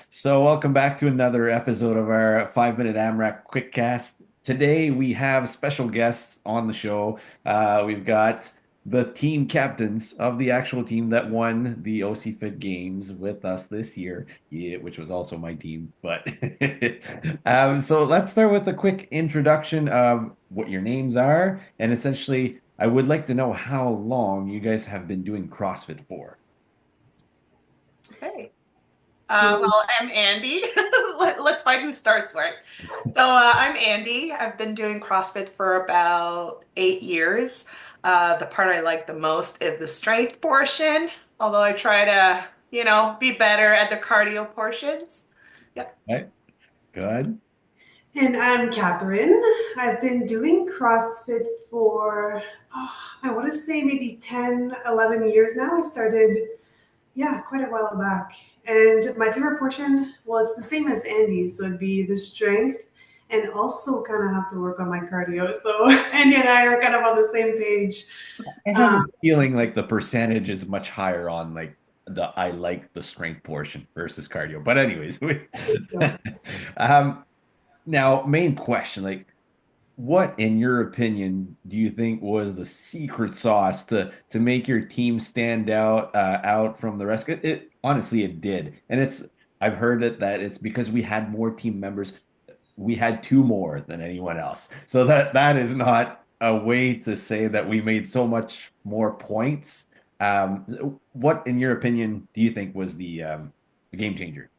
So welcome back to another episode of our 5 Minute AMRAC QuickCast. Today we have special guests on the show. We've got the team captains of the actual team that won the OCFIT Games with us this year, yeah, which was also my team. But so let's start with a quick introduction of what your names are, and essentially, I would like to know how long you guys have been doing CrossFit for. Okay. Do Well, I'm Andy. Let's find who starts where. I'm Andy. I've been doing CrossFit for about 8 years. The part I like the most is the strength portion, although I try to, be better at the cardio portions. Yep. Right? Good. and I'm Catherine. I've been doing CrossFit for, I want to say maybe 10, 11 years now. I started, yeah, quite a while back. And my favorite portion, well, it's the same as Andy's. So it'd be the strength and also kind of have to work on my cardio. So Andy and I are kind of on the same page. I have a Um, feeling like the percentage is much higher on like the I like the strength portion versus cardio. But anyways, um now main question, like what in your opinion do you think was the secret sauce to make your team stand out from the rest? It honestly it did. And it's I've heard it that it's because we had more team members. We had two more than anyone else. So that is not a way to say that we made so much more points. What, in your opinion, do you think was the game changer?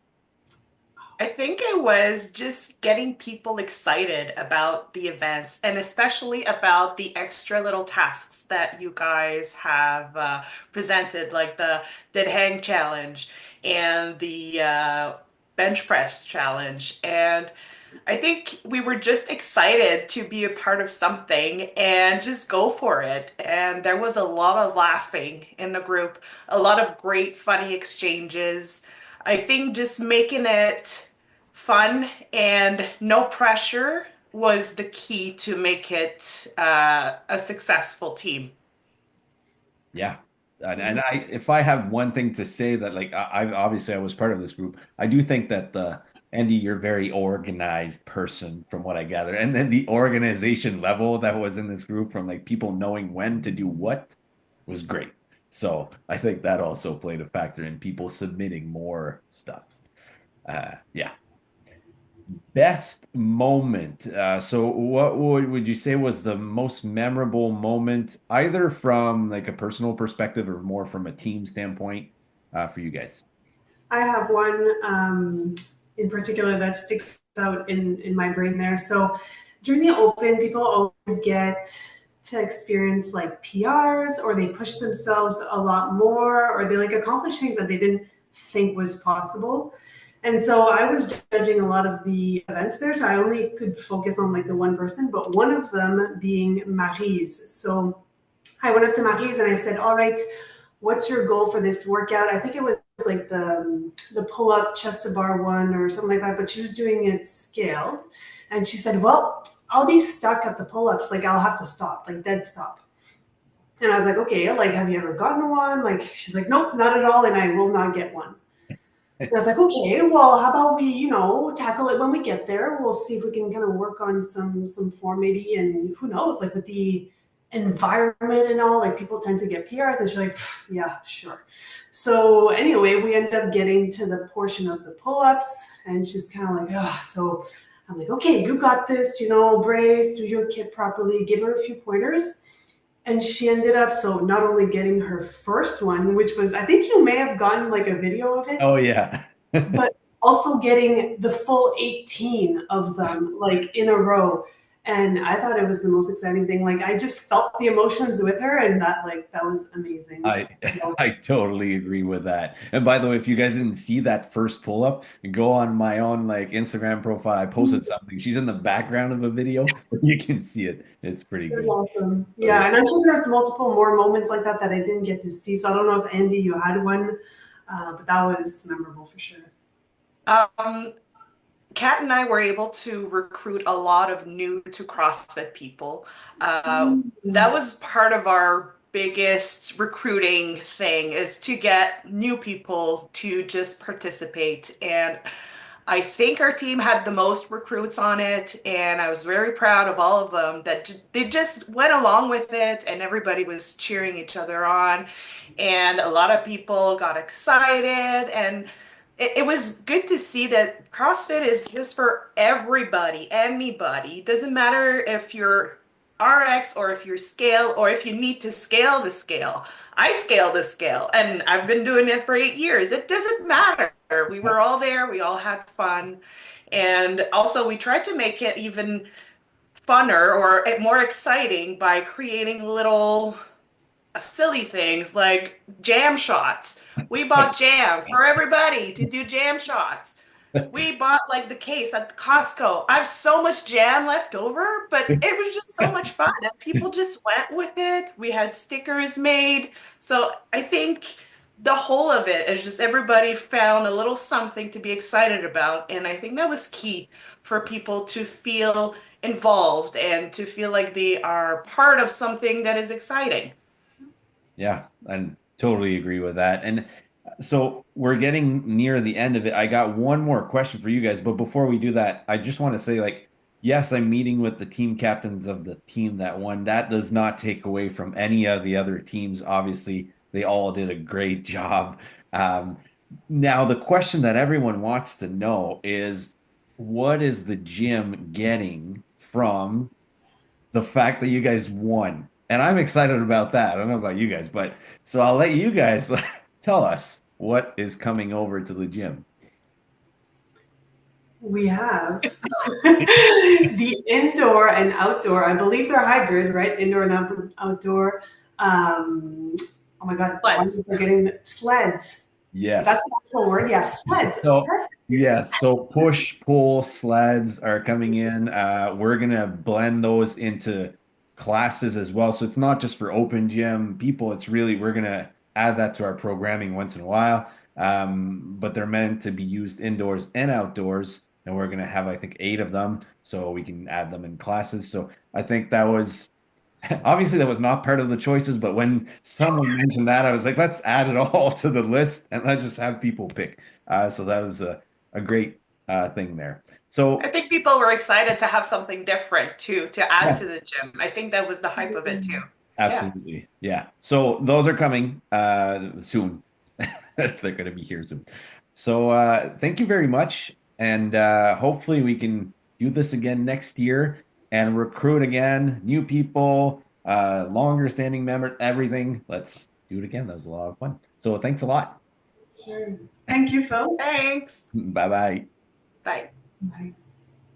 I think it was just getting people excited about the events and especially about the extra little tasks that you guys have presented, like the dead hang challenge and the bench press challenge. And I think we were just excited to be a part of something and just go for it. And there was a lot of laughing in the group, a lot of great, funny exchanges. I think just making it fun and no pressure was the key to make it a successful team. Yeah. And if I have one thing to say that like I obviously I was part of this group, I do think that Andy, you're a very organized person from what I gather. And then the organization level that was in this group from like people knowing when to do what was great. So I think that also played a factor in people submitting more stuff. Yeah. Best moment. So what would you say was the most memorable moment, either from like a personal perspective or more from a team standpoint, for you guys? I have one in particular that sticks out in my brain there. So during the open, people always get to experience like PRs or they push themselves a lot more or they like accomplish things that they didn't think was possible. And so I was judging a lot of the events there. So I only could focus on like the one person, but one of them being Marie's. So I went up to Marie's and I said, all right, what's your goal for this workout? I think it was like the pull up chest to bar one or something like that, but she was doing it scaled. And she said, well, I'll be stuck at the pull ups. Like I'll have to stop, like dead stop. And I was like, okay, like, have you ever gotten one? Like, she's like, nope, not at all. And I will not get one. I was like, okay, well, how about we, tackle it when we get there? We'll see if we can kind of work on some form maybe, and who knows, like with the environment and all, like people tend to get PRs, and she's like, yeah, sure. So anyway, we ended up getting to the portion of the pull-ups, and she's kind of like, so I'm like, okay, you got this, brace, do your kit properly, give her a few pointers. And she ended up so not only getting her first one, which was I think you may have gotten like a video of it, Oh yeah. but also getting the full 18 of them like in a row. And I thought it was the most exciting thing. Like I just felt the emotions with her and that was amazing. I I totally agree with that. And by the way, if you guys didn't see that first pull up, go on my own like Instagram profile. I posted something. She's in the background of a video, but you can see it. It's pretty It was good. awesome. So yeah. Yeah, and I'm sure there's multiple more moments like that that I didn't get to see. So I don't know if Andy, you had one, but that was memorable for sure. Um, Kat and I were able to recruit a lot of new to CrossFit people. That was part of our biggest recruiting thing is to get new people to just participate. And I think our team had the most recruits on it, and I was very proud of all of them that they just went along with it, and everybody was cheering each other on, and a lot of people got excited, and it was good to see that CrossFit is just for everybody, anybody. It doesn't matter if you're RX or if you're scale or if you need to scale the scale. I scale the scale and I've been doing it for 8 years. It doesn't matter. We were all there, we all had fun. And also, we tried to make it even funner or more exciting by creating little silly things like jam shots. We bought jam for everybody to do jam shots. We bought like the case at Costco. I have so much jam left over, but it was just so much fun. And people just went with it. We had stickers made. So I think the whole of it is just everybody found a little something to be excited about. And I think that was key for people to feel involved and to feel like they are part of something that is exciting. Yeah, I totally agree with that. And so we're getting near the end of it. I got one more question for you guys, but before we do that, I just want to say, like, yes, I'm meeting with the team captains of the team that won. That does not take away from any of the other teams. Obviously, they all did a great job. Um, Now, the question that everyone wants to know is, what is the gym getting from the fact that you guys won? And I'm excited about that. I don't know about you guys, but so I'll let you guys tell us what is coming over to the gym. We have the indoor and outdoor. I believe they're hybrid, right? Indoor and outdoor. Oh my God, why am Let's. I forgetting the sleds? Is that Yes. the actual word? Yeah, sleds. So Perfect. yes, so push pull sleds are coming in. We're gonna blend those into classes as well. So it's not just for open gym people. It's really we're gonna add that to our programming once in a while. But they're meant to be used indoors and outdoors, and we're gonna have I think 8 of them, so we can add them in classes. So I think that was obviously that was not part of the choices, but when someone mentioned that, I was like, let's add it all to the list and let's just have people pick. So that was a great thing there. I So think people were excited to have something different too, to add yeah, to the gym. I think that was the hype of it too. Yeah. absolutely. Yeah. So those are coming soon. They're going to be here soon. So thank you very much. And hopefully we can do this again next year and recruit again, new people, longer standing member, everything. Let's do it again. That was a lot of fun. So thanks a lot. Sure. Thank you, Phil. Thanks. Bye bye. Bye. Bye.